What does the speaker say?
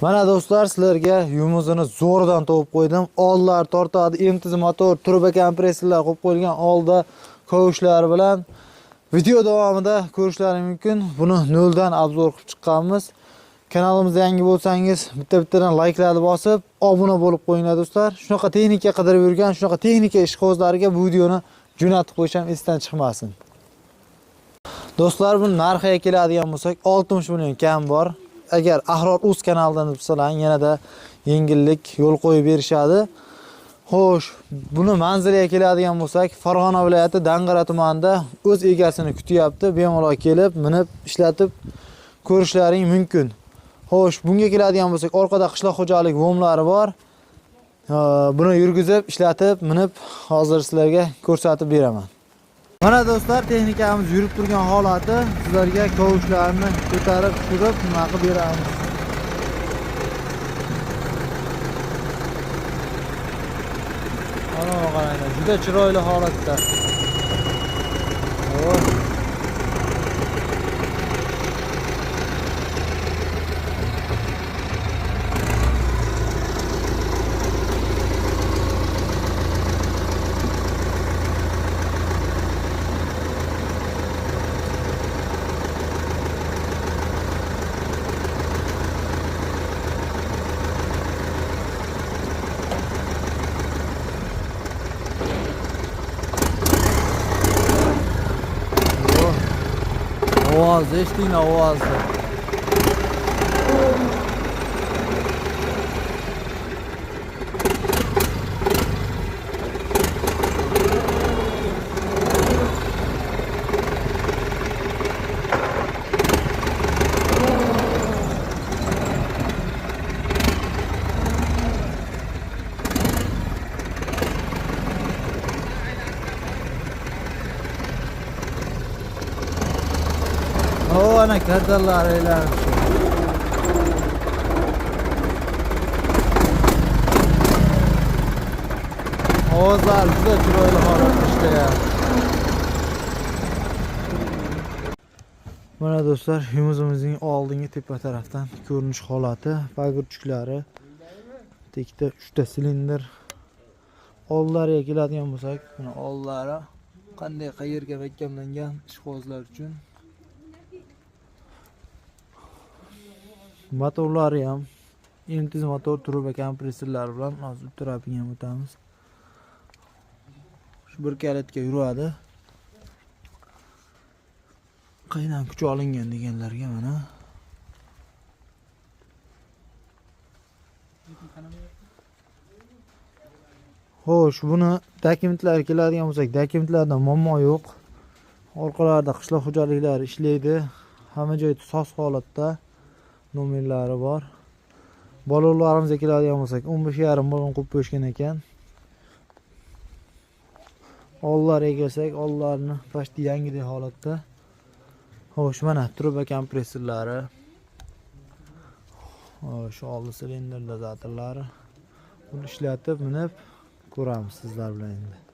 Mana do'stlar, sizlarga yumuzini zo'rdan topib qo'ydim. Oldlar tortadi, emtiz motor, turbo kompressorlar qo'yib qo'yilgan oldi kovushlar bilan video davomida ko'rishlaring mumkin. Buni noldan obzor qilib chiqqanmiz. Kanalimizga yangi bo'lsangiz, bitta-bittadan like'larni bosib, obuna bo'lib qo'yinglar do'stlar. Shunaqa texnika qidirib yurgan, shunaqa texnika ishqibozlariga bu videoni jo'natib qo'yisham esdan chiqmasin. Do'stlar, bu narxiga keladigan bo'lsak, 60 million kam bor. Agar Ahror.uz kanalidan bilsalaring, yanada yengillik yo'l qo'yib berishadi. Xo'sh, buni manziliga keladigan bo'lsak, Farg'ona viloyati Dang'ara tumanida o'z egasini kutyapti. Bemalol kelib, minib, ishlatib ko'rishlaring mumkin. Xo'sh, bunga keladigan bo'lsak, orqada qishloq xo'jalik vomlari bor. Buni yurgizib, ishlatib, minib, hozir sizlarga ko'rsatib beraman. Mana do'stlar, texnikamiz yurib turgan holati, sizlarga kovushlarni ko'tarib, tushirib, nima qilib beramiz. Ana qaranglar, juda chiroyli holatda. Ovoz, eshitinglar ovozni. Ana kadallar eylemiş. Ovozlar juda chiroyli holatda ishlayapti. Mana do'stlar, yumuzimizning oldingi tepa tarafdan ko'rinish holati, pagurchuklari, tekda 3 ta silindr. Oldlariga keladigan bo'lsak, mana oldlari qanday qayerga mahkamlangan ishqibozlar uchun. Motorlari ham emtiz motor, turbo kompressorlar bilan hozir tarafiga ham o'tamiz. Shu bir kalitga yuradi. Qaydan kuch olingan deganlarga mana. Xo'sh, buni dokumentlari keladigan bo'lsak, dokumentlarda muammo yo'q. Orqalarida qishloq xo'jaliklari ishlaydi. Hamma joy soz holatda. Nomerlari bor. Baloqlarimizga keladigan bo'lsak, 15,5 balon qo'yib qo'yishgan ekan. Ollariga kelsak, ollarni pashti yangidek holatda. Xo'sh, mana turbo kompressorlari. Xo'sh, oldi silindr dozatorlari. Buni ishlatib, minib ko'ramiz sizlar bilan endi.